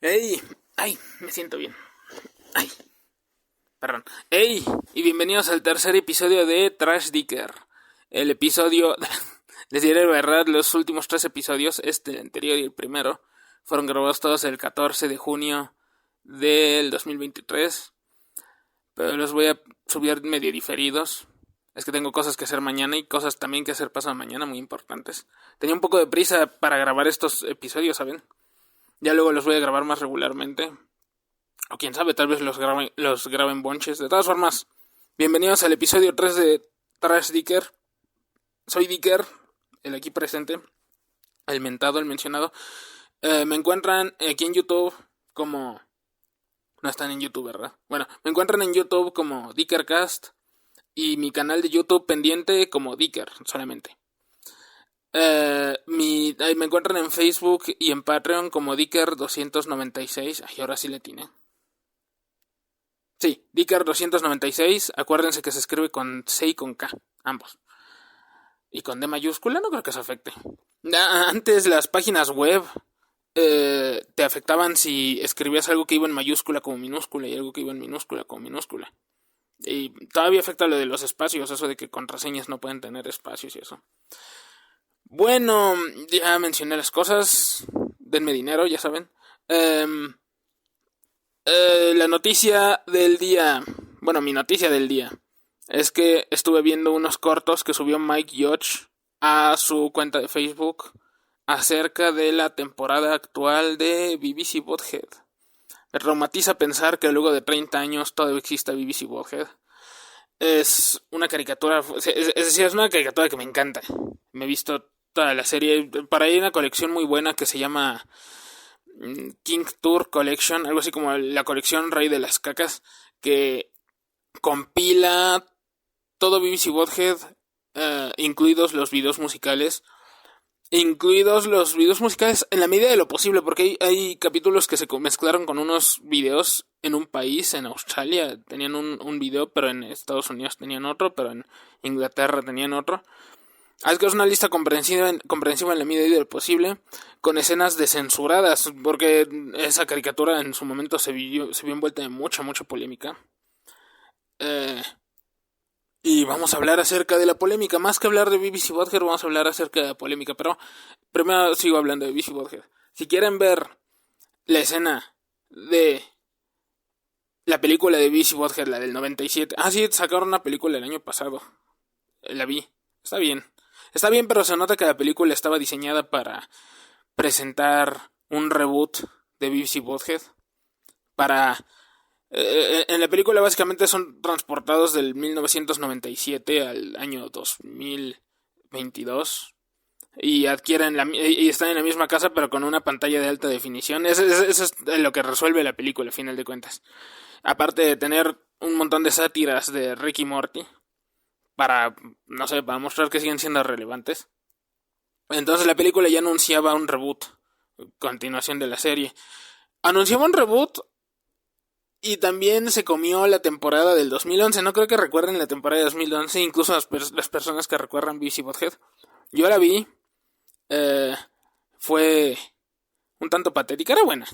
Ey, ay, me siento bien. Ay, perdón. Ey, y bienvenidos al tercer episodio de Trash Dicker. El episodio, les diré la verdad, los últimos 3 episodios, el anterior y el primero, fueron grabados todos el 14 de junio del 2023. Pero los voy a subir medio diferidos. Es que tengo cosas que hacer mañana y cosas también que hacer pasado mañana muy importantes. Tenía un poco de prisa para grabar estos episodios, ¿saben? Ya luego los voy a grabar más regularmente. O quién sabe, tal vez los grabe en bonches. De todas formas, bienvenidos al episodio 3 de Trash Dicker. Soy Dicker, el aquí presente, el mentado, el mencionado. Me encuentran aquí en YouTube como... No están en YouTube, ¿verdad? Bueno, me encuentran en YouTube como Dickercast. Y mi canal de YouTube pendiente como Dicker, solamente. Me encuentran en Facebook y en Patreon como Dicker296. Ay, ahora sí le atiné. Sí, Dicker296. Acuérdense que se escribe con C y con K, ambos. Y con D mayúscula no creo que eso afecte. Antes las páginas web te afectaban si escribías algo que iba en mayúscula como minúscula y algo que iba en minúscula como minúscula. Y todavía afecta lo de los espacios, eso de que contraseñas no pueden tener espacios y eso. Bueno, ya mencioné las cosas. Denme dinero, ya saben. La noticia del día. Bueno, mi noticia del día es que estuve viendo unos cortos que subió Mike Judge a su cuenta de Facebook acerca de la temporada actual de BBC Bothead. Me traumatiza pensar que luego de 30 años todavía exista BBC Bothead. Es una caricatura, es decir, es una caricatura que me encanta. Me he visto toda la serie. Para ahí hay una colección muy buena que se llama King Tour Collection, algo así como la colección Rey de las Cacas, que compila todo BBC Bothead, incluidos los videos musicales. Incluidos los videos musicales en la medida de lo posible, porque hay capítulos que se mezclaron con unos videos en un país, en Australia tenían un video, pero en Estados Unidos tenían otro, pero en Inglaterra tenían otro. Es que es una lista comprensiva en la medida de lo posible, con escenas descensuradas, porque esa caricatura en su momento se vio envuelta en mucha polémica. Y vamos a hablar acerca de la polémica. Más que hablar de BBC Bothead, vamos a hablar acerca de la polémica. Pero primero sigo hablando de BBC Bothead. Si quieren ver la escena de la película de BBC Bothead, la del 97. Ah, sí, sacaron una película el año pasado. La vi. Está bien. Está bien, pero se nota que la película estaba diseñada para presentar un reboot de BBC Bothead. En la película básicamente son transportados del 1997 al año 2022 y y están en la misma casa pero con una pantalla de alta definición. Eso es lo que resuelve la película al final de cuentas. Aparte de tener un montón de sátiras de Rick y Morty para, no sé, para mostrar que siguen siendo relevantes. Entonces la película ya anunciaba un reboot, continuación de la serie. Anunciaba un reboot. Y también se comió la temporada del 2011. No creo que recuerden la temporada de 2011. Incluso las personas que recuerdan BBC Bothead. Yo la vi. Fue un tanto patética. Era buena.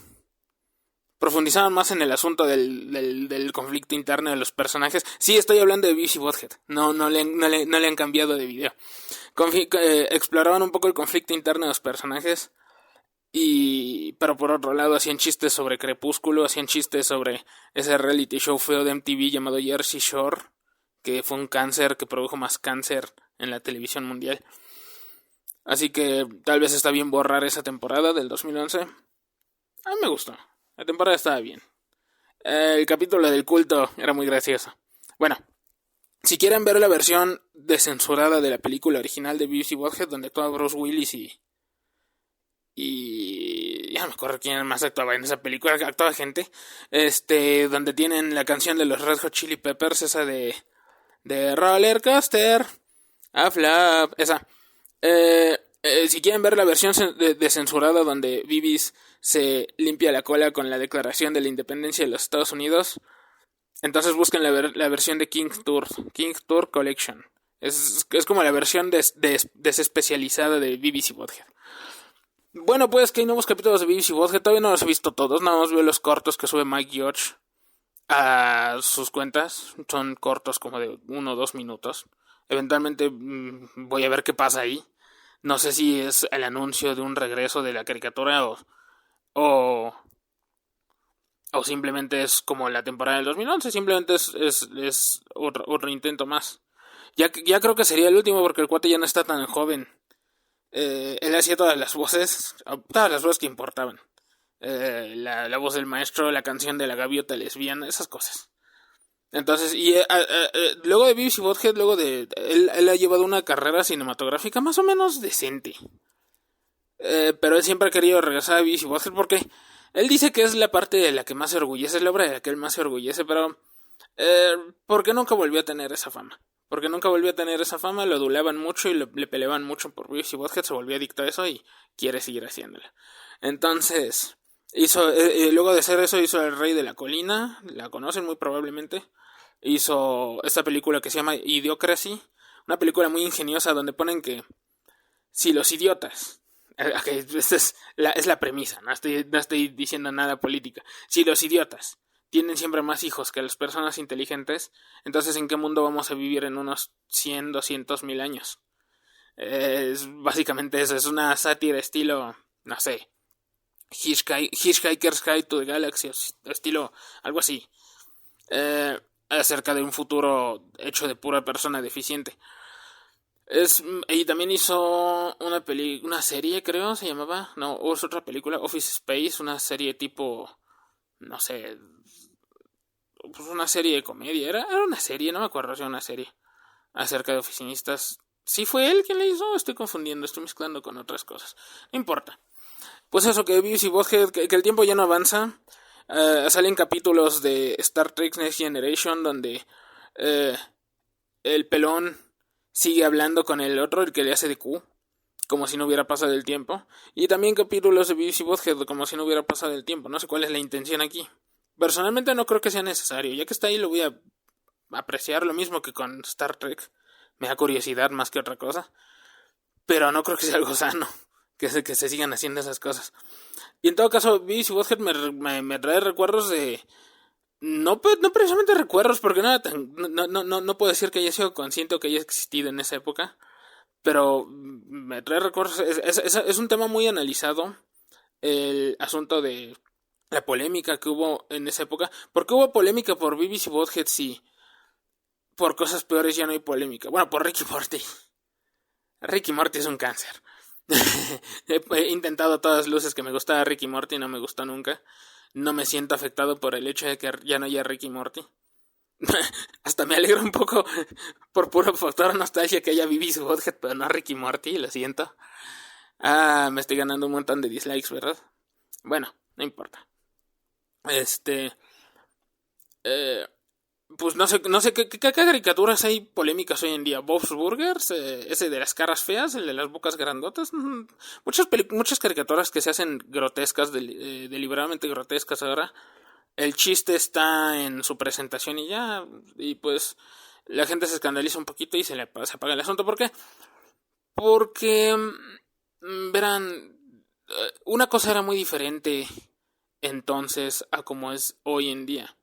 Profundizaban más en el asunto del conflicto interno de los personajes. Sí, estoy hablando de BBC Bothead. No le han cambiado de video. Exploraban un poco el conflicto interno de los personajes. Pero por otro lado hacían chistes sobre Crepúsculo, hacían chistes sobre ese reality show feo de MTV llamado Jersey Shore, que fue un cáncer que produjo más cáncer en la televisión mundial. Así que tal vez está bien borrar esa temporada del 2011. A mí me gustó, la temporada estaba bien. El capítulo del culto era muy gracioso. Bueno, si quieren ver la versión descensurada de la película original de BBC Bothead, donde actúa Bruce Willis y ya no me acuerdo quién más actuaba en esa película, actuaba gente, donde tienen la canción de los Red Hot Chili Peppers, esa de Roller Coaster, a flap, esa. Si quieren ver la versión censurada donde Bibis se limpia la cola con la declaración de la independencia de los Estados Unidos, entonces busquen la versión de King Tour Collection. Es como la versión desespecializada de BBC Bothead. Bueno, pues que hay nuevos capítulos de BBC Bothead. Todavía no los he visto todos. Nada más veo los cortos que sube Mike Judge a sus cuentas. Son cortos como de 1 o 2 minutos. Eventualmente voy a ver qué pasa ahí. No sé si es el anuncio de un regreso de la caricatura o, o simplemente es como la temporada del 2011. Simplemente es otro intento más. Ya creo que sería el último porque el cuate ya no está tan joven. Él hacía todas las voces que importaban. La voz del maestro, la canción de la gaviota lesbiana, esas cosas. Entonces, luego de BBC Bothead, él ha llevado una carrera cinematográfica más o menos decente. Pero él siempre ha querido regresar a BBC Bothead porque él dice que es la parte de la que más se orgullece, es la obra de la que él más se orgullece, pero ¿por qué nunca volvió a tener esa fama? Porque nunca volvió a tener esa fama, lo adulaban mucho y le peleaban mucho por BBC Bothead, se volvió adicto a eso y quiere seguir haciéndola. Entonces, luego de hacer eso, hizo El Rey de la Colina, la conocen muy probablemente. Hizo esta película que se llama Idiocracy, una película muy ingeniosa donde ponen que si los idiotas, okay, esta es la premisa, no estoy diciendo nada política, si los idiotas tienen siempre más hijos que las personas inteligentes, entonces ¿en qué mundo vamos a vivir en unos 100, 200 mil años? Básicamente eso, es una sátira estilo, no sé, Hitchhiker's Guide to the Galaxy, estilo, algo así, acerca de un futuro hecho de pura persona deficiente. Y también hizo una serie, creo, se llamaba, no, o es otra película, Office Space, una serie tipo, no sé, pues una serie de comedia, era una serie, no me acuerdo si era una serie, acerca de oficinistas. ¿Sí fue él quien la hizo? Estoy confundiendo, estoy mezclando con otras cosas. No importa. Pues eso, que BBC Bothead, que el tiempo ya no avanza. Salen capítulos de Star Trek Next Generation donde el pelón sigue hablando con el otro, el que le hace de Q, como si no hubiera pasado el tiempo. Y también capítulos de BBC Bothead, como si no hubiera pasado el tiempo. No sé cuál es la intención aquí. Personalmente no creo que sea necesario. Ya que está ahí lo voy a apreciar, lo mismo que con Star Trek. Me da curiosidad más que otra cosa. Pero no creo que sea algo sano que se sigan haciendo esas cosas. Y en todo caso, BBC Bothead me trae recuerdos de... No precisamente recuerdos, porque no puedo decir que haya sido consciente o que haya existido en esa época. Pero me trae recuerdos... Es un tema muy analizado. El asunto de la polémica que hubo en esa época. ¿Por qué hubo polémica por BBC Bothead si por cosas peores ya no hay polémica? Bueno, por Ricky Morty. Ricky Morty es un cáncer. He intentado a todas luces que me gustaba Ricky Morty y no me gustó nunca. No me siento afectado por el hecho de que ya no haya Ricky Morty. Hasta me alegro un poco por puro factor nostalgia que haya BBC Bothead, pero no Ricky Morty, lo siento. Me estoy ganando un montón de dislikes, ¿verdad? Bueno, no importa. Pues no sé qué caricaturas hay polémicas hoy en día. Bob's Burgers, ese de las caras feas, el de las bocas grandotas. Muchas caricaturas que se hacen grotescas, deliberadamente grotescas ahora. El chiste está en su presentación y ya. Y pues la gente se escandaliza un poquito y se apaga el asunto. ¿Por qué? Porque, verán, una cosa era muy diferente entonces a como es hoy en día.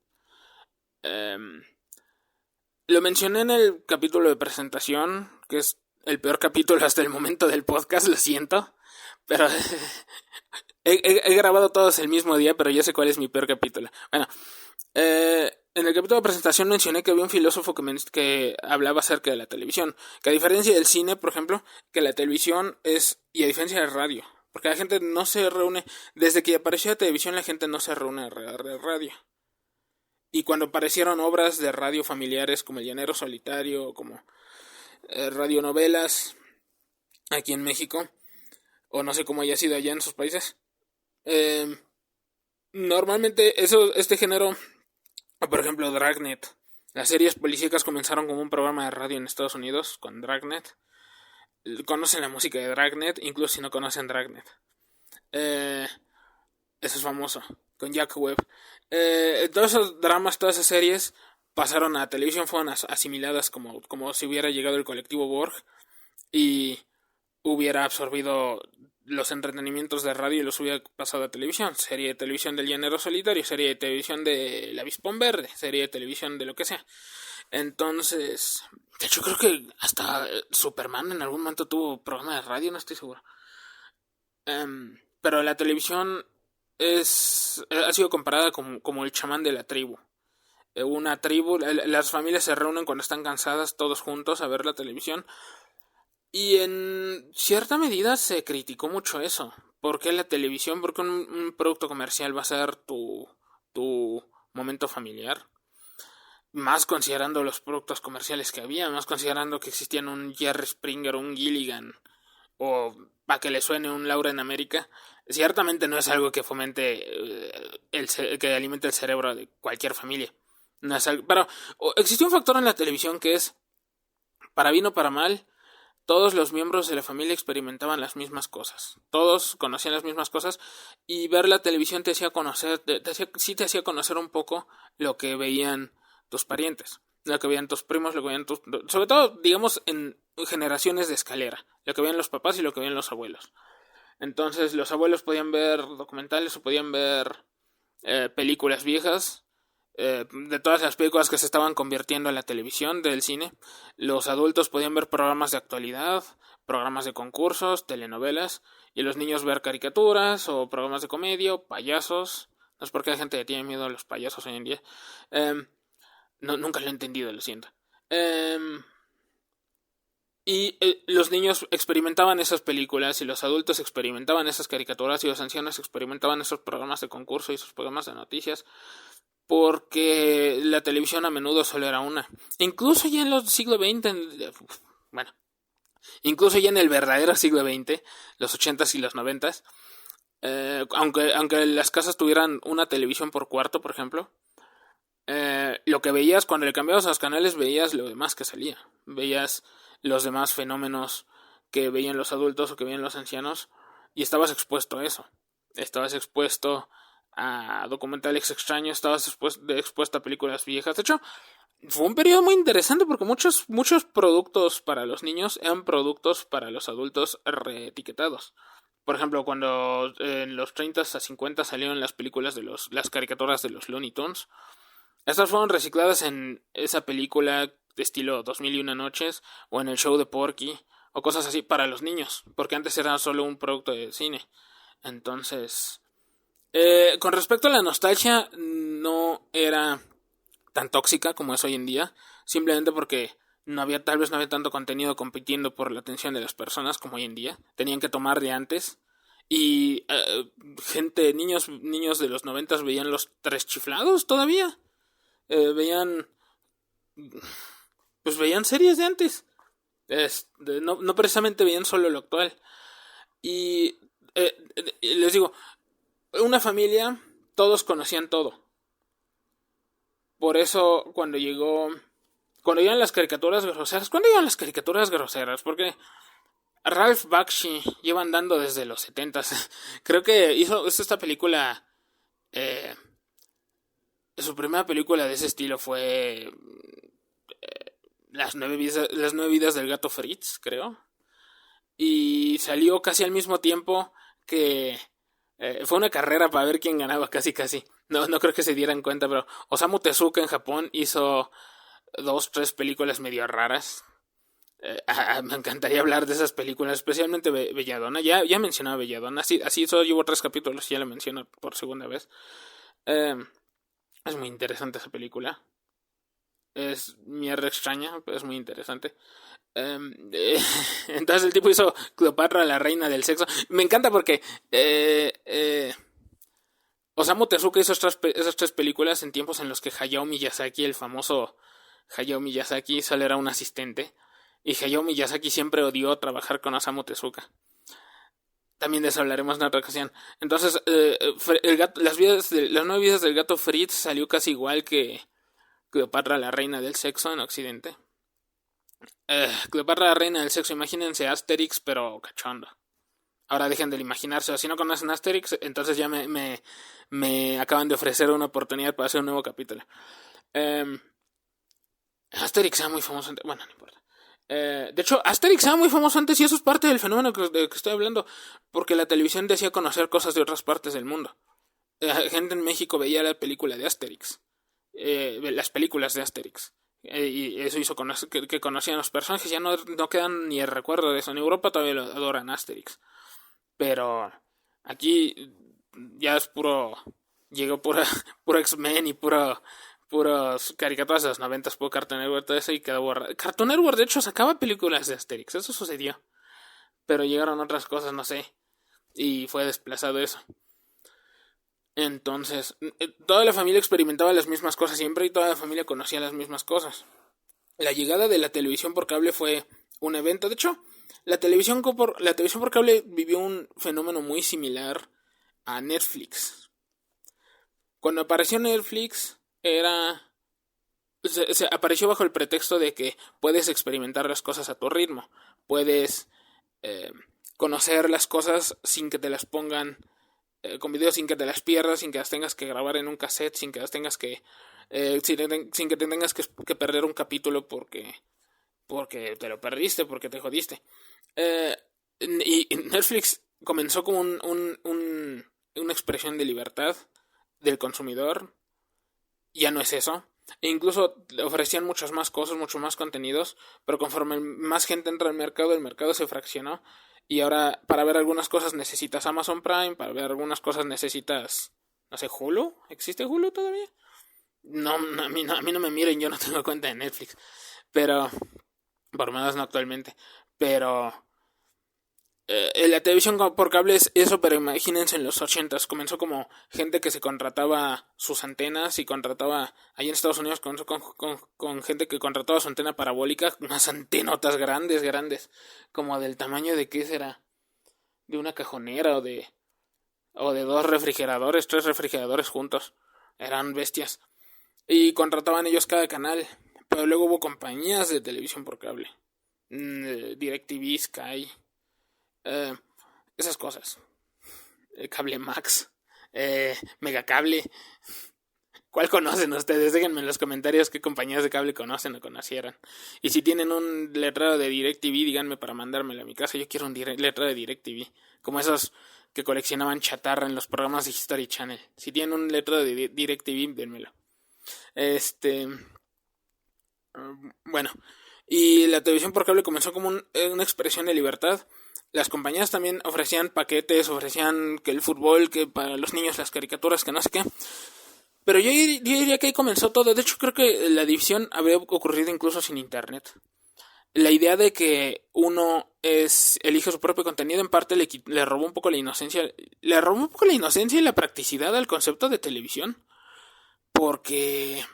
Lo mencioné en el capítulo de presentación, que es el peor capítulo hasta el momento del podcast, lo siento, pero he grabado todos el mismo día, pero ya sé cuál es mi peor capítulo. Bueno, en el capítulo de presentación mencioné que había un filósofo que hablaba acerca de la televisión, que a diferencia del cine, por ejemplo, que la televisión y a diferencia del radio, porque la gente no se reúne, desde que apareció la televisión la gente no se reúne a radio. Y cuando aparecieron obras de radio familiares como El Llanero Solitario, como radionovelas aquí en México, o no sé cómo haya sido allá en sus países, normalmente este género, por ejemplo Dragnet, las series policíacas comenzaron como un programa de radio en Estados Unidos con Dragnet. Conocen la música de Dragnet, incluso si no conocen Dragnet. Eso es famoso, con Jack Webb. Todos esos dramas, todas esas series pasaron a televisión, fueron asimiladas como si hubiera llegado el colectivo Borg y hubiera absorbido los entretenimientos de radio y los hubiera pasado a televisión. Serie de televisión del Llanero Solitario, serie de televisión de La Avispón Verde, serie de televisión de lo que sea. Entonces, de hecho creo que hasta Superman en algún momento tuvo programa de radio, no estoy seguro. Pero la televisión ha sido comparada como el chamán de la tribu. Una tribu, las familias se reúnen cuando están cansadas todos juntos a ver la televisión. Y en cierta medida se criticó mucho eso. ¿Por qué la televisión? ¿Por qué un producto comercial va a ser tu momento familiar? Más considerando los productos comerciales que había, más considerando que existían un Jerry Springer, un Gilligan, o para que le suene un Laura en América. Ciertamente no es algo que fomente, que alimente el cerebro de cualquier familia. No es algo, pero existe un factor en la televisión que es, para bien o para mal, todos los miembros de la familia experimentaban las mismas cosas. Todos conocían las mismas cosas y ver la televisión te hacía conocer, sí te hacía conocer un poco lo que veían tus parientes, lo que veían tus primos, lo que veían sobre todo, digamos, en generaciones de escalera, lo que veían los papás y lo que veían los abuelos. Entonces los abuelos podían ver documentales o podían ver películas viejas, de todas las películas que se estaban convirtiendo en la televisión del cine. Los adultos podían ver programas de actualidad, programas de concursos, telenovelas, y los niños ver caricaturas o programas de comedia o payasos. No es porque hay gente que tiene miedo a los payasos hoy en día. Nunca lo he entendido, lo siento. Y los niños experimentaban esas películas y los adultos experimentaban esas caricaturas y los ancianos experimentaban esos programas de concurso y esos programas de noticias, porque la televisión a menudo solo era una. Incluso ya en el siglo XX, incluso ya en el verdadero siglo XX, los 80s y los 90s, aunque las casas tuvieran una televisión por cuarto, por ejemplo, lo que veías cuando le cambiabas a los canales, veías lo demás que salía. Veías los demás fenómenos que veían los adultos o que veían los ancianos y estabas expuesto a eso. Estabas expuesto a documentales extraños, estabas expuesto a películas viejas. De hecho, fue un periodo muy interesante porque muchos productos para los niños eran productos para los adultos reetiquetados. Por ejemplo, cuando en los 30 a 50 salieron las películas las caricaturas de los Looney Tunes, estas fueron recicladas en esa película de estilo 2001 noches o en el show de Porky o cosas así para los niños, porque antes era solo un producto de cine. Entonces, con respecto a la nostalgia, no era tan tóxica como es hoy en día, simplemente porque tal vez no había tanto contenido compitiendo por la atención de las personas como hoy en día. Tenían que tomar de antes. Y niños de los 90 veían Los Tres Chiflados todavía. Veían series de antes. No precisamente veían solo lo actual. Y les digo, una familia, todos conocían todo. Por eso cuando llegan las caricaturas groseras, porque Ralph Bakshi lleva andando desde los 70s. Creo que hizo esta película, su primera película de ese estilo fue Las 9 vidas del gato Fritz, creo. Y salió casi al mismo tiempo que fue una carrera para ver quién ganaba, casi. No creo que se dieran cuenta, pero Osamu Tezuka en Japón hizo 2-3 películas medio raras. Me encantaría hablar de esas películas, especialmente Belladonna. Ya mencionaba Belladonna, así solo llevo 3 capítulos y ya la menciono por segunda vez. Es muy interesante esa película. Es mierda extraña, pero es muy interesante. Entonces el tipo hizo Cleopatra, la reina del sexo. Me encanta porque Osamu Tezuka hizo esas 3 películas en tiempos en los que Hayao Miyazaki, el famoso Hayao Miyazaki, solo era un asistente. Y Hayao Miyazaki siempre odió trabajar con Osamu Tezuka. También de eso hablaremos en otra ocasión. Entonces, las 9 vidas del gato Fritz salió casi igual que Cleopatra, la reina del sexo en Occidente. Cleopatra, la reina del sexo, imagínense Asterix, pero cachondo. Ahora dejen de imaginarse. Si no conocen Asterix, entonces ya me acaban de ofrecer una oportunidad para hacer un nuevo capítulo. Asterix era muy famoso. Bueno, no importa. De hecho, Asterix era muy famoso antes y eso es parte del fenómeno de que estoy hablando, porque la televisión decía conocer cosas de otras partes del mundo. La gente en México veía la película de Asterix, las películas de Asterix, y eso hizo que conocían los personajes. Ya no quedan ni el recuerdo de eso. En Europa todavía lo adoran Asterix, pero aquí ya es llegó puro X-Men y puros caricaturas de los 90, puro Cartoon Network, todo eso, y quedó borrado. Cartoon Network, de hecho, sacaba películas de Asterix, eso sucedió. Pero llegaron otras cosas, no sé, y fue desplazado eso. Entonces, toda la familia experimentaba las mismas cosas siempre y toda la familia conocía las mismas cosas. La llegada de la televisión por cable fue un evento. De hecho, la televisión por cable vivió un fenómeno muy similar a Netflix. Cuando apareció Netflix, se apareció bajo el pretexto de que puedes experimentar las cosas a tu ritmo. Puedes conocer las cosas sin que te las pongan con videos, sin que te las pierdas, sin que las tengas que grabar en un cassette, sin que las tengas que sin que te tengas que perder un capítulo porque te lo perdiste, porque te jodiste. Y Netflix comenzó como una expresión de libertad del consumidor. Ya no es eso. E incluso ofrecían muchas más cosas, muchos más contenidos, pero conforme más gente entra al mercado, el mercado se fraccionó. Y ahora para ver algunas cosas necesitas Amazon Prime, para ver algunas cosas necesitas, no sé, Hulu. ¿Existe Hulu todavía? No, a mí no me miren, yo no tengo cuenta de Netflix. Pero, por lo menos no actualmente. Pero la televisión por cable es eso, pero imagínense en los 80s. Comenzó como gente que se contrataba sus antenas y contrataba, ahí en Estados Unidos comenzó con gente que contrataba su antena parabólica, unas antenotas grandes, como del tamaño de, ¿qué será? De una cajonera o de dos refrigeradores, tres refrigeradores juntos. Eran bestias. Y contrataban ellos cada canal. Pero luego hubo compañías de televisión por cable. DirecTV, Sky, esas cosas. Cable Max, Megacable. ¿Cuál conocen ustedes? Déjenme en los comentarios qué compañías de cable conocen o conocieran. Y si tienen un letrero de DirecTV, díganme para mandármelo a mi casa. Yo quiero un letrero de DirecTV. Como esos que coleccionaban chatarra en los programas de History Channel. Si tienen un letrero de DirecTV, dénmelo. Bueno. Y la televisión por cable comenzó como una expresión de libertad. Las compañías también ofrecían paquetes, ofrecían que el fútbol, que para los niños las caricaturas, que no sé qué. Pero yo diría que ahí comenzó todo. De hecho, creo que la división habría ocurrido incluso sin internet. La idea de que uno elige su propio contenido en parte le robó un poco la inocencia. Le robó un poco la inocencia y la practicidad al concepto de televisión. Porque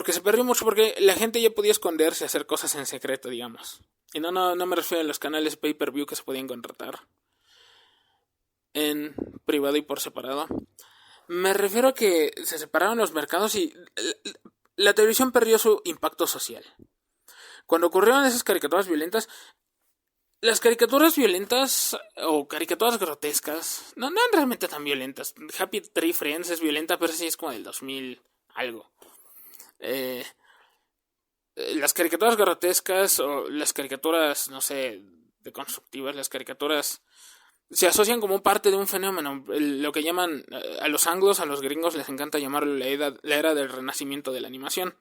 se perdió mucho, porque la gente ya podía esconderse, hacer cosas en secreto, digamos. Y no me refiero a los canales pay-per-view que se podían contratar en privado y por separado. Me refiero a que se separaron los mercados y la televisión perdió su impacto social. Cuando ocurrieron esas caricaturas violentas, las caricaturas violentas o caricaturas grotescas no eran realmente tan violentas. Happy Tree Friends es violenta, pero sí es como del 2000 algo. Las caricaturas grotescas o las caricaturas, no sé, deconstructivas, las caricaturas se asocian como parte de un fenómeno, lo que llaman a los anglos, a los gringos les encanta llamarlo la era del renacimiento de la animación.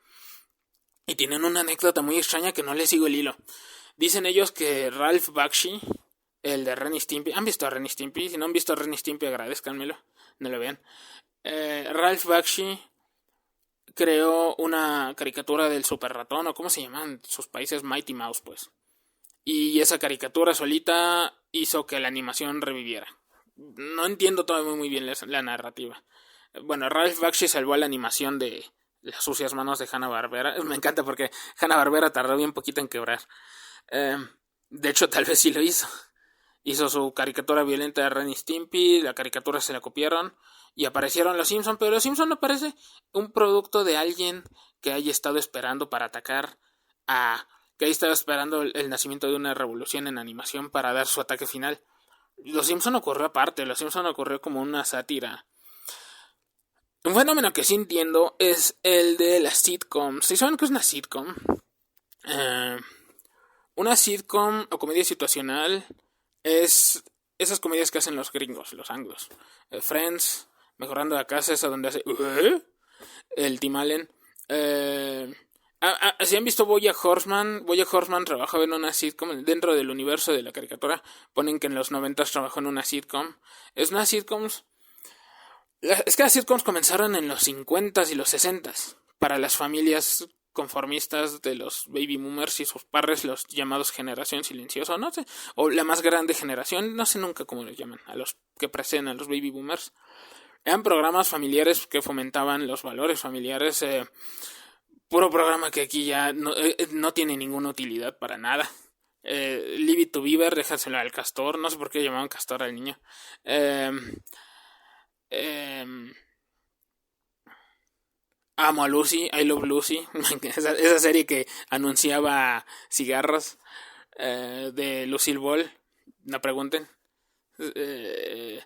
Y tienen una anécdota muy extraña que no les sigo el hilo. Dicen ellos que Ralph Bakshi, el de Ren y Stimpy, ¿han visto a Ren y Stimpy? Si no han visto a Ren y Stimpy, agradezcanmelo, no lo vean. Ralph Bakshi creó una caricatura del super ratón, o cómo se llaman sus países, Mighty Mouse, pues. Y esa caricatura solita hizo que la animación reviviera. No entiendo todavía muy bien la narrativa. Bueno, Ralph Bakshi salvó a la animación de las sucias manos de Hanna-Barbera. Me encanta porque Hanna-Barbera tardó bien poquito en quebrar. De hecho, tal vez sí lo hizo. Hizo su caricatura violenta de Ren y Stimpy, la caricatura se la copiaron y aparecieron los Simpson, pero los Simpson no parece un producto de alguien que haya estado esperando para atacar que haya estado esperando el nacimiento de una revolución en animación para dar su ataque final. Los Simpson ocurrió aparte, los Simpson ocurrió como una sátira. Un fenómeno que sí entiendo es el de las sitcoms. ¿Sí saben qué es una sitcom? Eh, una sitcom o comedia situacional es esas comedias que hacen los gringos, los anglos. Friends, Mejorando la Casa, esa donde hace el Tim Allen. Si han visto BoJack Horseman trabajaba en una sitcom dentro del universo de la caricatura. Ponen que en los 90 trabajó en una sitcom. Es una sitcoms. Es que las sitcoms comenzaron en los 50s y los 60s para las familias conformistas de los baby boomers y sus padres, los llamados generación silenciosa, no sé, o la más grande generación, no sé nunca cómo les llaman, a los que preceden a los baby boomers. Eran programas familiares que fomentaban los valores familiares. Puro programa que aquí ya no tiene ninguna utilidad para nada. Leave it to Beaver, déjaselo al castor. No sé por qué llamaban castor al niño. Eh, eh, Amo a Lucy, I Love Lucy. Esa serie que anunciaba cigarros de Lucille Ball. No pregunten. Eh,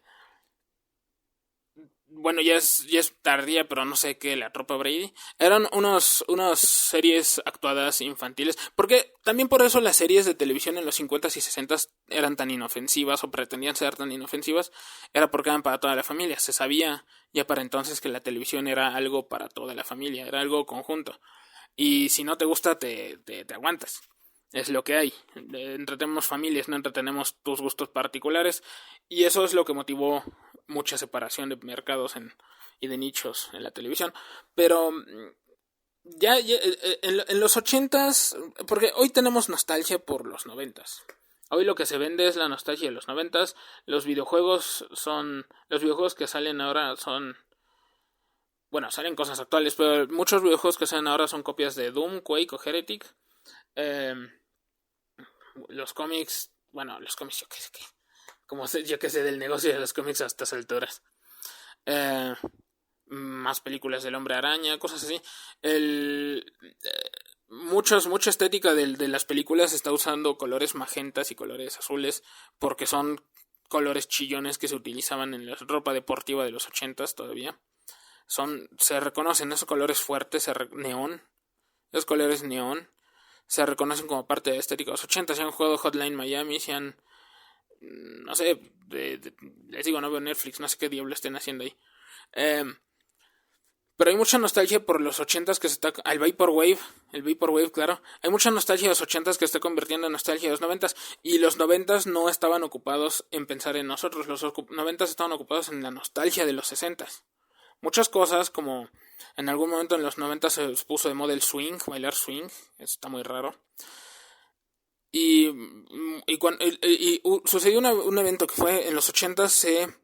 bueno, ya es tardía, pero no sé qué, La Tropa Brady. Eran unas series actuadas infantiles. Porque también por eso las series de televisión en los 50s y 60s eran tan inofensivas o pretendían ser tan inofensivas. Era porque eran para toda la familia. Se sabía ya para entonces que la televisión era algo para toda la familia, era algo conjunto. Y si no te gusta, te aguantas. Es lo que hay. Entretenemos familias, no entretenemos tus gustos particulares. Y eso es lo que motivó mucha separación de mercados y de nichos en la televisión. Pero ya en los 80s, porque hoy tenemos nostalgia por los 90s. Hoy lo que se vende es la nostalgia de los 90s. Los videojuegos que salen ahora son, bueno, salen cosas actuales, pero muchos videojuegos que salen ahora son copias de Doom, Quake o Heretic. Eh, los cómics, bueno, los cómics yo qué sé qué, como sé, yo que sé del negocio de los cómics a estas alturas. Más películas del Hombre Araña, cosas así. Mucha estética de las películas está usando colores magentas y colores azules porque son colores chillones que se utilizaban en la ropa deportiva de los 80s todavía. Se reconocen esos colores fuertes, neón, esos colores neón se reconocen como parte de la estética de los 80. Se han jugado Hotline Miami, no sé, les digo, no veo Netflix, no sé qué diablo estén haciendo ahí. Pero hay mucha nostalgia por los 80s que se está... El Vaporwave, claro. Hay mucha nostalgia de los 80s que se está convirtiendo en nostalgia de los 90s. Y los 90s no estaban ocupados en pensar en nosotros. Los 90s estaban ocupados en la nostalgia de los 60s. Muchas cosas, como en algún momento en los 90 se puso de moda el swing, bailar swing, eso está muy raro. Y sucedió un evento que fue en los 80 se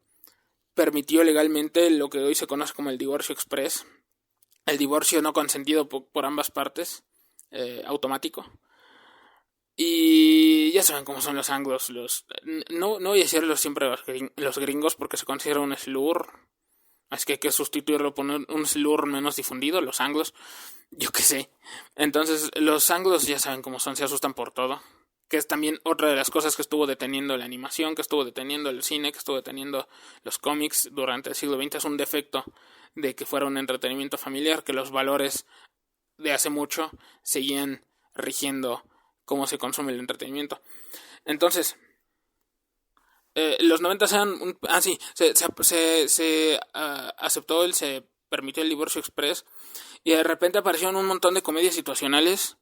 permitió legalmente lo que hoy se conoce como el divorcio express, el divorcio no consentido por ambas partes, automático. Y ya saben cómo son los anglos, no voy a decirlo siempre los gringos porque se considera un slur. Así que hay que sustituirlo por un slur menos difundido, los anglos. Yo qué sé. Entonces, los anglos ya saben cómo son, se asustan por todo. Que es también otra de las cosas que estuvo deteniendo la animación, que estuvo deteniendo el cine, que estuvo deteniendo los cómics durante el siglo XX. Es un defecto de que fuera un entretenimiento familiar, que los valores de hace mucho seguían rigiendo cómo se consume el entretenimiento. Entonces, los 90 eran se aceptó se permitió el divorcio express y de repente aparecieron un montón de comedias situacionales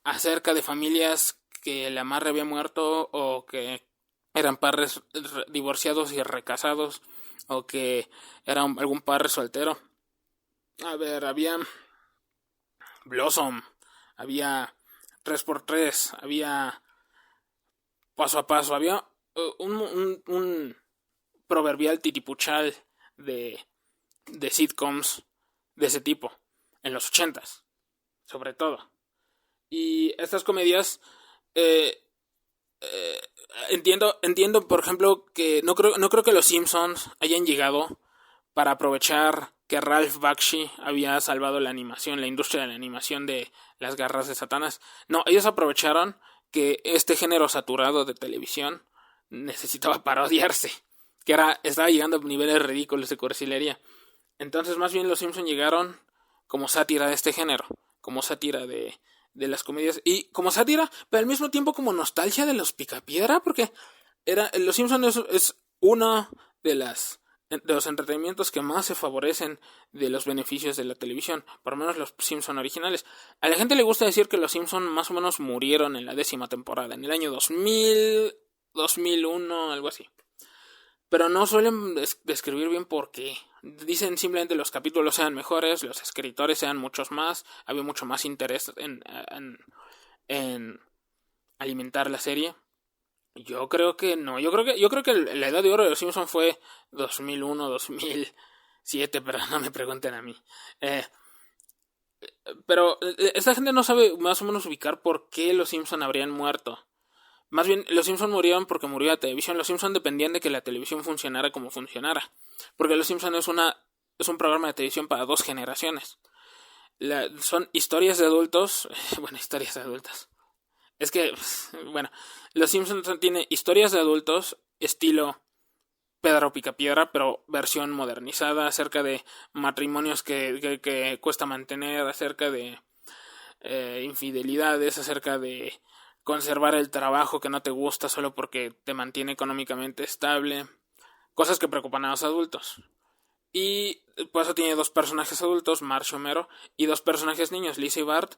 acerca de familias que la madre había muerto o que eran padres divorciados y recasados o que era algún padre soltero. A ver, había Blossom, había 3x3, había Paso a Paso, había un proverbial titipuchal de sitcoms de ese tipo en los 80s, sobre todo. Y estas comedias entiendo, por ejemplo, que no creo que los Simpsons hayan llegado para aprovechar que Ralph Bakshi había salvado la industria de la animación de Las Garras de Satanás. No, ellos aprovecharon que este género saturado de televisión necesitaba parodiarse, que estaba llegando a niveles ridículos de cursilería. Entonces, más bien los Simpsons llegaron como sátira de este género, como sátira de de las comedias y como sátira, pero al mismo tiempo como nostalgia de los Picapiedra, porque Los Simpsons es uno de los entretenimientos que más se favorecen de los beneficios de la televisión, por lo menos los Simpson originales. A la gente le gusta decir que los Simpson más o menos murieron en la 10ª temporada, en el año 2000, 2001, algo así. Pero no suelen describir bien por qué. Dicen simplemente los capítulos sean mejores, los escritores sean muchos más, había mucho más interés en alimentar la serie. Yo creo que no, yo creo que la edad de oro de los Simpsons fue 2001, 2007, pero no me pregunten a mí. Pero esta gente no sabe más o menos ubicar por qué los Simpsons habrían muerto. Más bien, los Simpsons murieron porque murió la televisión. Los Simpsons dependían de que la televisión funcionara como funcionara. Porque los Simpsons es un programa de televisión para 2 generaciones. Son historias de adultos. Bueno, historias de adultos. Es que, bueno, los Simpsons tiene historias de adultos estilo Pedro Picapiedra, pero versión modernizada, acerca de matrimonios que cuesta mantener, acerca de infidelidades, acerca de conservar el trabajo que no te gusta solo porque te mantiene económicamente estable, cosas que preocupan a los adultos. Y por eso tiene 2 personajes adultos, Marge y Homero, y 2 personajes niños, Lisa y Bart,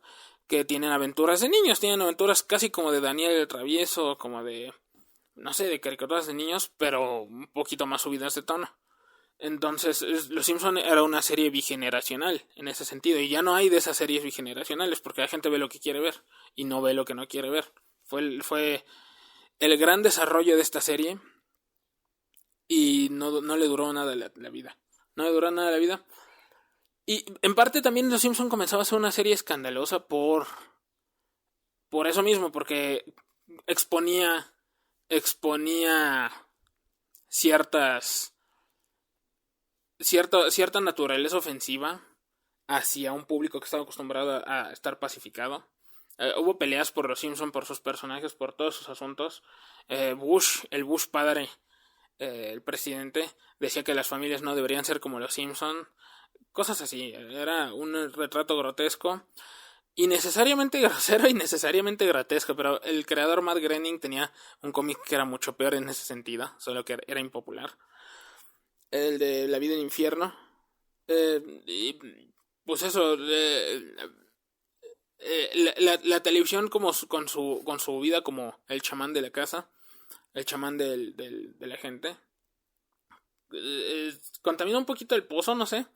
que tienen aventuras de niños, tienen aventuras casi como de Daniel el Travieso, como de, no sé, de caricaturas de niños, pero un poquito más subidas de tono. Entonces, Los Simpson era una serie bigeneracional en ese sentido, y ya no hay de esas series bigeneracionales, porque la gente ve lo que quiere ver y no ve lo que no quiere ver. Fue el gran desarrollo de esta serie y no le duró nada la vida. No le duró nada la vida. Y en parte también Los Simpson comenzaba a ser una serie escandalosa por eso mismo, porque exponía cierta naturaleza ofensiva hacia un público que estaba acostumbrado a estar pacificado. Hubo peleas por los Simpson, por sus personajes, por todos sus asuntos. El Bush padre, el presidente, decía que las familias no deberían ser como los Simpson. Cosas así. Era un retrato grotesco. Innecesariamente grosero y necesariamente grotesco, pero el creador Matt Groening tenía un cómic que era mucho peor en ese sentido, solo que era impopular. El de La vida en infierno. Y pues eso, la televisión como con su vida como el chamán de la casa, el chamán de la gente. Contamina un poquito el pozo, no sé,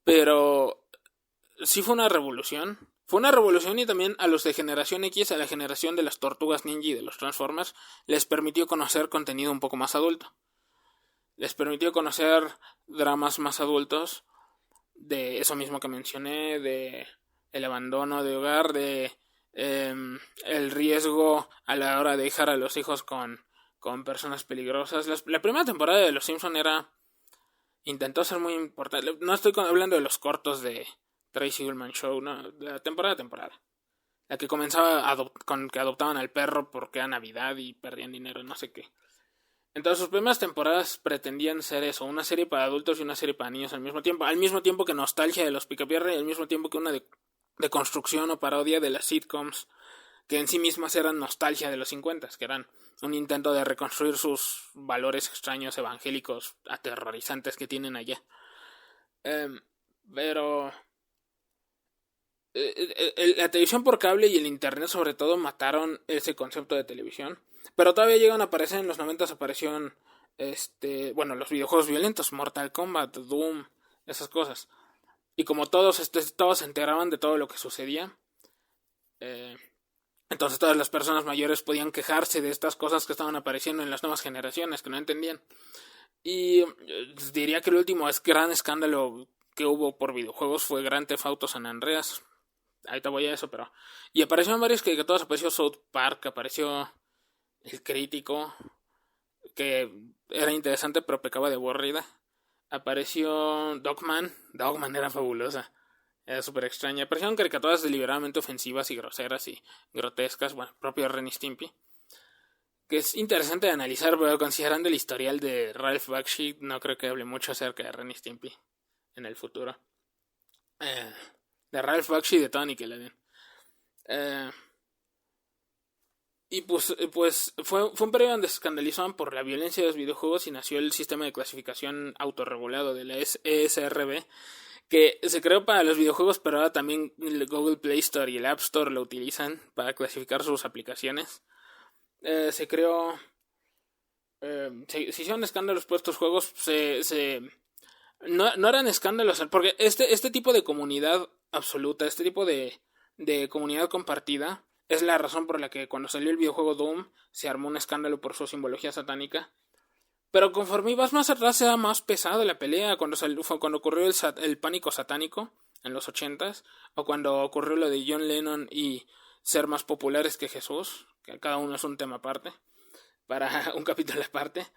pero sí fue una revolución. Fue una revolución y también a los de generación X, a la generación de las tortugas ninja y de los Transformers, les permitió conocer contenido un poco más adulto. Les permitió conocer dramas más adultos, de eso mismo que mencioné, de el abandono de hogar, de el riesgo a la hora de dejar a los hijos con personas peligrosas. La primera temporada de Los Simpson intentó ser muy importante. No estoy hablando de los cortos de Tracy Ullman Show, no, la temporada. La que comenzaba con que adoptaban al perro porque era Navidad y perdían dinero, no sé qué. Entonces sus primeras temporadas pretendían ser eso, una serie para adultos y una serie para niños al mismo tiempo que nostalgia de los Picapiedra y al mismo tiempo que una de construcción o parodia de las sitcoms que en sí mismas eran nostalgia de los 50, que eran un intento de reconstruir sus valores extraños evangélicos aterrorizantes que tienen allá. Pero la televisión por cable y el internet sobre todo mataron ese concepto de televisión. Pero todavía llegan a aparecer en los 90, aparecieron los videojuegos violentos, Mortal Kombat, Doom, esas cosas. Y como todos se enteraban de todo lo que sucedía, entonces todas las personas mayores podían quejarse de estas cosas que estaban apareciendo en las nuevas generaciones, que no entendían. Y diría que el último gran escándalo que hubo por videojuegos fue Grand Theft Auto San Andreas. Ahorita voy a eso, pero... Y aparecieron varios que todos apareció South Park, apareció El Crítico, que era interesante pero pecaba de aburrida. Apareció Dogman era fabulosa. Era súper extraña. Aparecieron caricaturas deliberadamente ofensivas y groseras y grotescas, bueno, propio Ren y Stimpy. Que es interesante de analizar, pero considerando el historial de Ralph Bakshi, no creo que hable mucho acerca de Ren y Stimpy en el futuro. De Ralph Bakshi y de todo Nickelodeon. Eh, y pues fue un periodo donde se escandalizaban por la violencia de los videojuegos y nació el sistema de clasificación autorregulado de la ESRB, que se creó para los videojuegos, pero ahora también el Google Play Store y el App Store lo utilizan para clasificar sus aplicaciones. Se creó... se hicieron escándalos por estos juegos, no eran escándalos, porque este tipo de comunidad absoluta, este tipo de comunidad compartida, es la razón por la que cuando salió el videojuego Doom se armó un escándalo por su simbología satánica. Pero conforme ibas más atrás era más pesada la pelea, cuando ocurrió el pánico satánico en los 80s, o cuando ocurrió lo de John Lennon y ser más populares que Jesús, que cada uno es un tema aparte, para un capítulo aparte.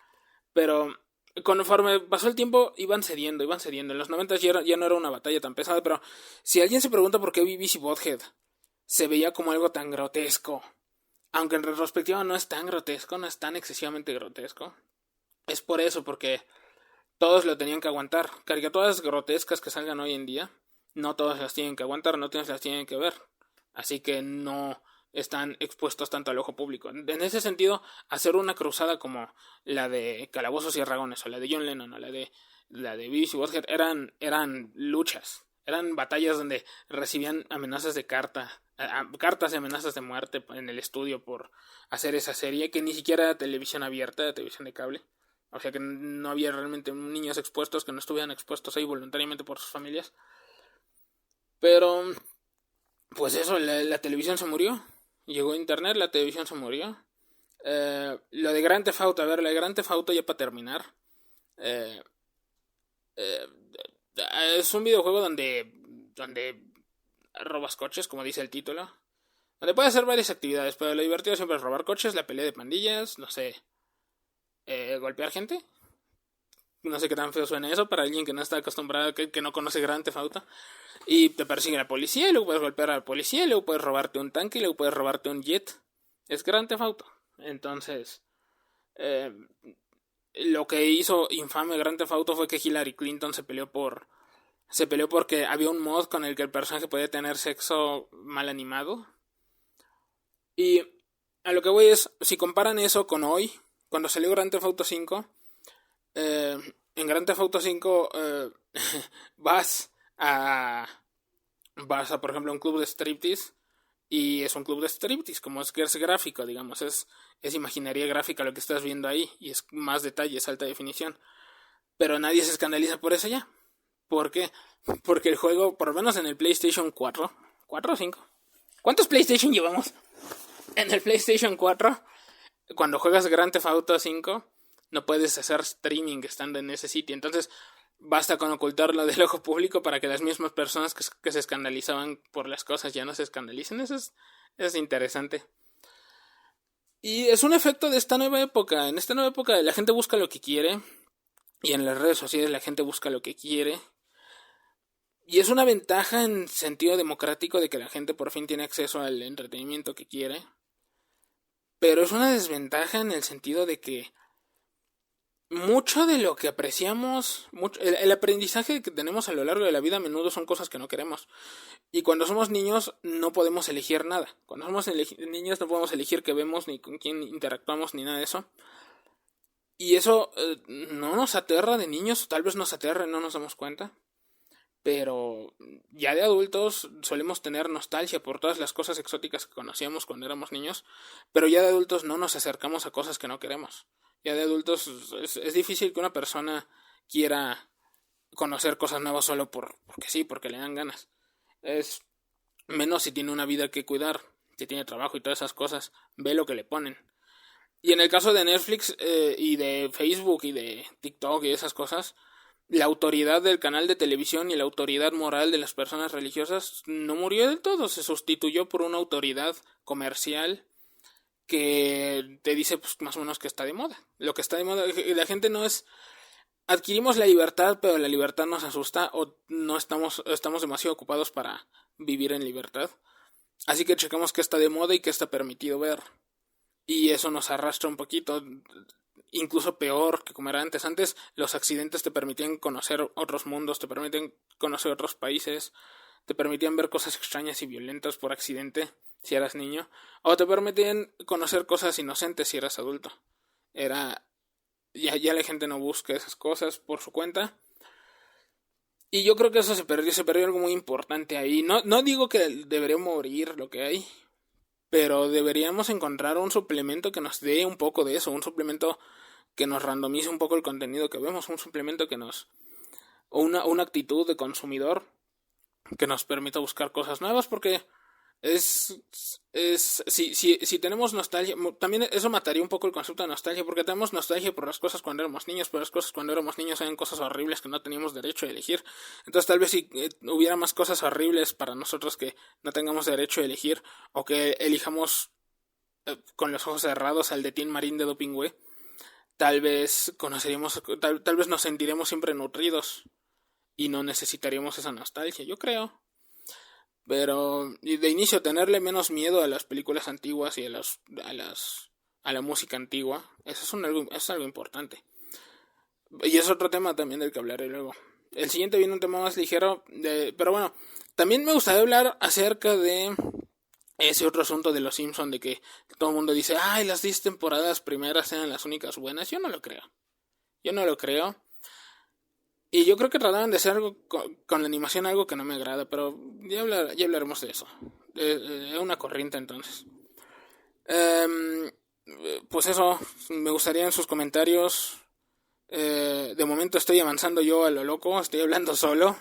Pero conforme pasó el tiempo iban cediendo. En los 90 ya no era una batalla tan pesada, pero si alguien se pregunta por qué BBC Bothead se veía como algo tan grotesco, aunque en retrospectiva no es tan grotesco, no es tan excesivamente grotesco, es por eso, porque todos lo tenían que aguantar. Caricaturas grotescas que salgan hoy en día, no todas las tienen que aguantar, no todas las tienen que ver. Así que no están expuestos tanto al ojo público. En ese sentido, hacer una cruzada como la de Calabozos y Dragones, o la de John Lennon, o la de BBC Bothead, eran luchas. Eran batallas donde recibían amenazas de cartas de amenazas de muerte en el estudio por hacer esa serie, que ni siquiera era televisión abierta, era televisión de cable. O sea que no había realmente niños expuestos que no estuvieran expuestos ahí voluntariamente por sus familias. Pero, pues eso, la televisión se murió. Llegó internet, la televisión se murió. Lo de Grand Theft Auto, a ver, lo de Grand Theft Auto ya para terminar. Eh, eh, es un videojuego donde robas coches, como dice el título. Donde puedes hacer varias actividades, pero lo divertido siempre es robar coches, la pelea de pandillas, no sé, golpear gente. No sé qué tan feo suena eso para alguien que no está acostumbrado, que no conoce Grand Theft Auto. Y te persigue la policía, y luego puedes golpear a la policía, y luego puedes robarte un tanque, y luego puedes robarte un jet. Es Grand Theft Auto. Entonces, eh, lo que hizo infame Grand Theft Auto fue que Hillary Clinton se peleó porque había un mod con el que el personaje podía tener sexo mal animado. Y a lo que voy es, si comparan eso con hoy, cuando salió Grand Theft Auto 5, en Grand Theft Auto 5 vas a por ejemplo a un club de striptease y es un club de striptease, como es que es gráfico, digamos, es imaginería gráfica lo que estás viendo ahí y es más detalle, es alta definición, pero nadie se escandaliza por eso ya. ¿Por qué? Porque el juego, por lo menos en el PlayStation 4, ¿4 o 5? ¿Cuántos PlayStation llevamos? En el PlayStation 4, cuando juegas Grand Theft Auto 5, no puedes hacer streaming estando en ese sitio. Entonces, basta con ocultarlo del ojo público para que las mismas personas que se escandalizaban por las cosas ya no se escandalicen. Eso es interesante. Y es un efecto de esta nueva época. En esta nueva época la gente busca lo que quiere. Y en las redes sociales la gente busca lo que quiere. Y es una ventaja en sentido democrático de que la gente por fin tiene acceso al entretenimiento que quiere. Pero es una desventaja en el sentido de que mucho de lo que apreciamos, el aprendizaje que tenemos a lo largo de la vida a menudo son cosas que no queremos. Y cuando somos niños no podemos elegir nada. Cuando somos niños no podemos elegir qué vemos, ni con quién interactuamos, ni nada de eso. Y eso no nos aterra de niños, tal vez nos aterra y no nos damos cuenta. Pero ya de adultos solemos tener nostalgia por todas las cosas exóticas que conocíamos cuando éramos niños, pero ya de adultos no nos acercamos a cosas que no queremos. Ya de adultos es difícil que una persona quiera conocer cosas nuevas solo porque sí, porque le dan ganas. Es menos si tiene una vida que cuidar, si tiene trabajo y todas esas cosas, ve lo que le ponen. Y en el caso de Netflix y de Facebook y de TikTok y esas cosas, la autoridad del canal de televisión y la autoridad moral de las personas religiosas no murió del todo, se sustituyó por una autoridad comercial que te dice pues más o menos que está de moda. Lo que está de moda, la gente no es... Adquirimos la libertad, pero la libertad nos asusta o no estamos demasiado ocupados para vivir en libertad. Así que checamos qué está de moda y qué está permitido ver. Y eso nos arrastra un poquito, incluso peor que como era antes. Antes los accidentes te permitían conocer otros mundos, te permiten conocer otros países, te permitían ver cosas extrañas y violentas por accidente, si eras niño, o te permitían conocer cosas inocentes si eras adulto. Ya la gente no busca esas cosas por su cuenta. Y yo creo que eso se perdió algo muy importante ahí. No digo que debería morir lo que hay, pero deberíamos encontrar un suplemento que nos dé un poco de eso, un suplemento que nos randomice un poco el contenido que vemos, un suplemento que nos... o una actitud de consumidor que nos permita buscar cosas nuevas, porque si tenemos nostalgia, también eso mataría un poco el concepto de nostalgia, porque tenemos nostalgia por las cosas cuando éramos niños, pero las cosas cuando éramos niños eran cosas horribles que no teníamos derecho a elegir. Entonces tal vez si hubiera más cosas horribles para nosotros que no tengamos derecho a elegir, o que elijamos con los ojos cerrados al de Tin Marín de Dopingüe, tal vez conoceríamos, tal vez nos sentiremos siempre nutridos y no necesitaríamos esa nostalgia, yo creo. Pero de inicio tenerle menos miedo a las películas antiguas y a la música antigua, eso es algo importante. Y es otro tema también del que hablaré luego. El siguiente viene un tema más ligero, pero bueno, también me gustaría hablar acerca de ese otro asunto de los Simpson, de que todo el mundo dice, ay, las 10 temporadas primeras eran las únicas buenas. Yo no lo creo. Y yo creo que trataron de hacer algo con la animación, algo que no me agrada, pero ya hablaremos de eso. Es una corriente entonces. Pues eso, me gustaría en sus comentarios. De momento estoy avanzando yo a lo loco, estoy hablando solo.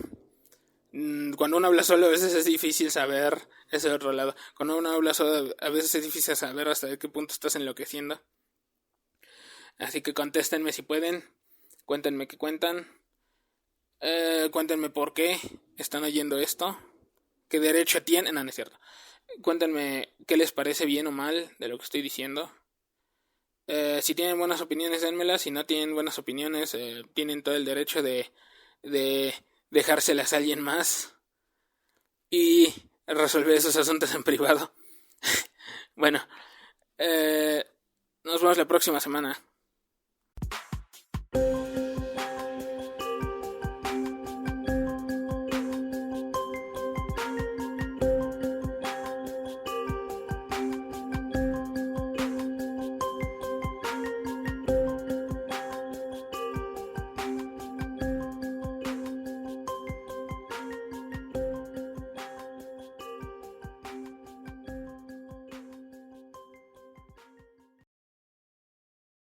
Cuando uno habla solo a veces es difícil saber ese otro lado. Cuando uno habla solo a veces es difícil saber hasta qué punto estás enloqueciendo. Así que contéstenme si pueden. Cuéntenme qué cuentan. Cuéntenme por qué están oyendo esto. ¿Qué derecho tienen? No es cierto. Cuéntenme qué les parece bien o mal de lo que estoy diciendo. Si tienen buenas opiniones, dénmelas. Si no tienen buenas opiniones, tienen todo el derecho de dejárselas a alguien más y resolver esos asuntos en privado. Bueno, nos vemos la próxima semana.